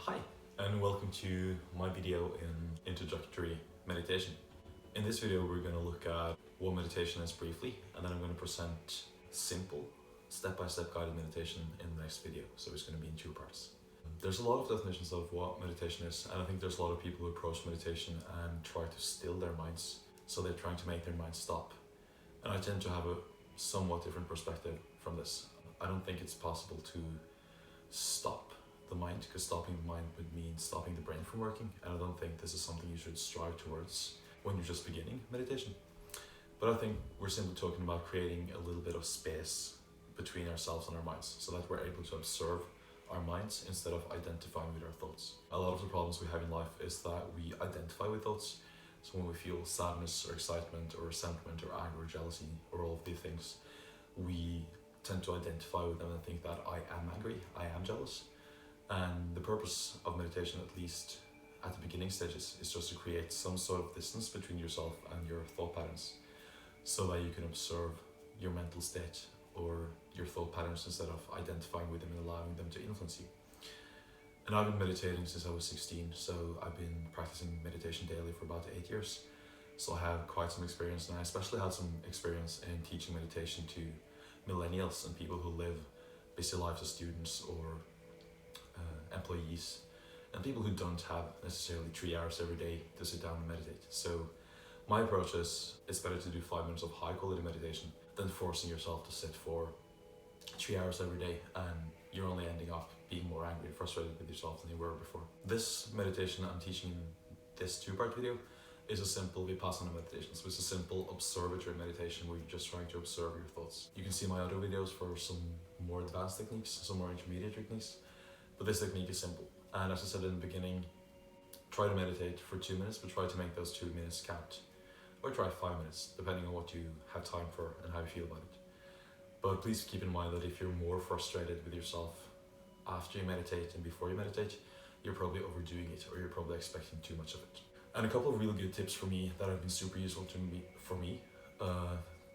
Hi, and welcome to my video in introductory meditation. In this video, we're going to look at what meditation is briefly, and then I'm going to present simple, step-by-step guided meditation in the next video. So it's going to be in two parts. There's a lot of definitions of what meditation is, and I think there's a lot of people who approach meditation and try to still their minds. So they're trying to make their minds stop. And I tend to have a somewhat different perspective from this. I don't think it's possible to stop the mind, because stopping the mind would mean stopping the brain from working, and I don't think this is something you should strive towards when you're just beginning meditation. But I think we're simply talking about creating a little bit of space between ourselves and our minds, so that we're able to observe our minds instead of identifying with our thoughts. A lot of the problems we have in life is that we identify with thoughts. So when we feel sadness or excitement or resentment or anger or jealousy or all of these things, we tend to identify with them and think that I am angry, I am jealous. And the purpose of meditation, at least at the beginning stages, is just to create some sort of distance between yourself and your thought patterns, so that you can observe your mental state or your thought patterns instead of identifying with them and allowing them to influence you. And I've been meditating since I was 16, so I've been practicing meditation daily for about 8 years. So I have quite some experience, and I especially had some experience in teaching meditation to millennials and people who live busy lives as students or employees, and people who don't have necessarily 3 hours every day to sit down and meditate. So my approach is it's better to do 5 minutes of high quality meditation than forcing yourself to sit for 3 hours every day, and you're only ending up being more angry and frustrated with yourself than you were before. This meditation I'm teaching in this two-part video is a simple Vipassana meditation. So it's a simple observatory meditation where you're just trying to observe your thoughts. You can see my other videos for some more advanced techniques, some more intermediate techniques, but this technique is simple. And as I said in the beginning, try to meditate for 2 minutes, but try to make those 2 minutes count. Or try 5 minutes, depending on what you have time for and how you feel about it. But please keep in mind that if you're more frustrated with yourself after you meditate and before you meditate, you're probably overdoing it, or you're probably expecting too much of it. And a couple of really good tips for me that have been super useful for me,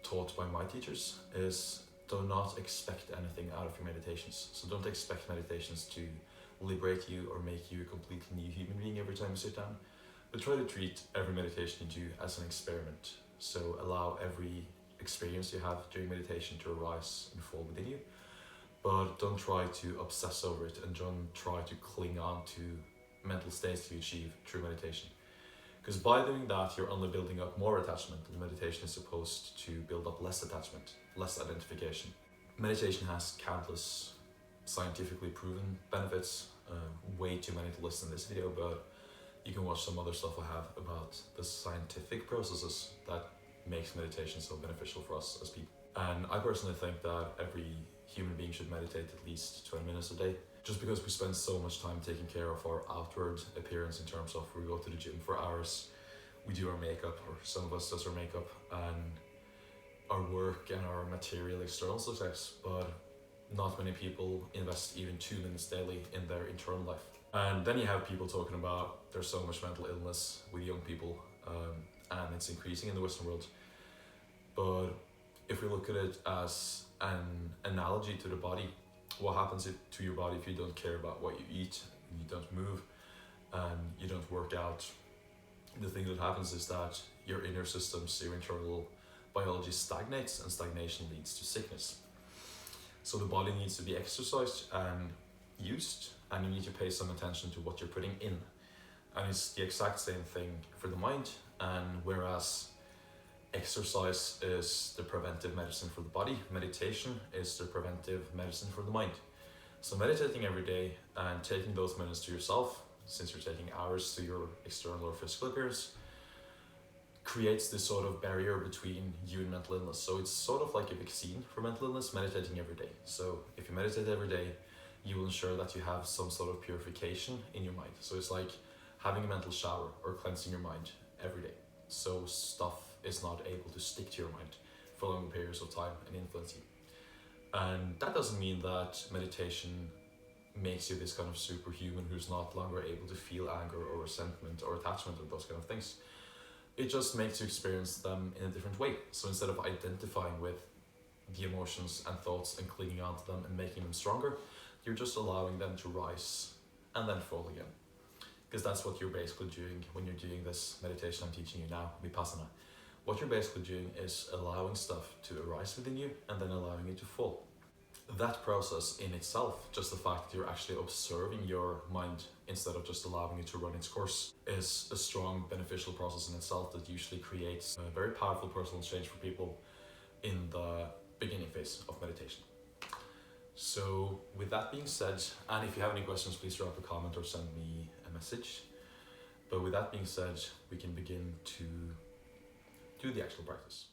taught by my teachers, is do not expect anything out of your meditations. So don't expect meditations to liberate you or make you a completely new human being every time you sit down, but try to treat every meditation you do as an experiment. So allow every experience you have during meditation to arise and fall within you, but don't try to obsess over it, and don't try to cling on to mental states you achieve through meditation. Because by doing that, you're only building up more attachment, and meditation is supposed to build up less attachment, less identification. Meditation has countless scientifically proven benefits, way too many to list in this video, but you can watch some other stuff I have about the scientific processes that makes meditation so beneficial for us as people. And I personally think that every human being should meditate at least 20 minutes a day, just because we spend so much time taking care of our outward appearance, in terms of we go to the gym for hours, we do our makeup, or some of us does our makeup, and our work and our material external success, but not many people invest even 2 minutes daily in their internal life. And then you have people talking about there's so much mental illness with young people, and it's increasing in the Western world. But if we look at it as an analogy to the body, what happens to your body if you don't care about what you eat, and you don't move, and you don't work out? The thing that happens is that your inner systems, your internal biology stagnates, and stagnation leads to sickness. So the body needs to be exercised and used, and you need to pay some attention to what you're putting in. And it's the exact same thing for the mind. And whereas exercise is the preventive medicine for the body, meditation is the preventive medicine for the mind. So meditating every day and taking those minutes to yourself, since you're taking hours to your external or physical appearance, creates this sort of barrier between you and mental illness. So it's sort of like a vaccine for mental illness, meditating every day. So if you meditate every day, you will ensure that you have some sort of purification in your mind. So it's like having a mental shower or cleansing your mind every day, so stuff is not able to stick to your mind for long periods of time and influence you. And that doesn't mean that meditation makes you this kind of superhuman who's not longer able to feel anger or resentment or attachment or those kind of things. It just makes you experience them in a different way. So instead of identifying with the emotions and thoughts and clinging on to them and making them stronger, you're just allowing them to rise and then fall again. Because that's what you're basically doing when you're doing this meditation I'm teaching you now, Vipassana. What you're basically doing is allowing stuff to arise within you and then allowing it to fall. That process in itself, just the fact that you're actually observing your mind instead of just allowing it to run its course, is a strong beneficial process in itself that usually creates a very powerful personal change for people in the beginning phase of meditation. So with that being said, and if you have any questions, please drop a comment or send me a message. But with that being said, we can begin to do the actual practice.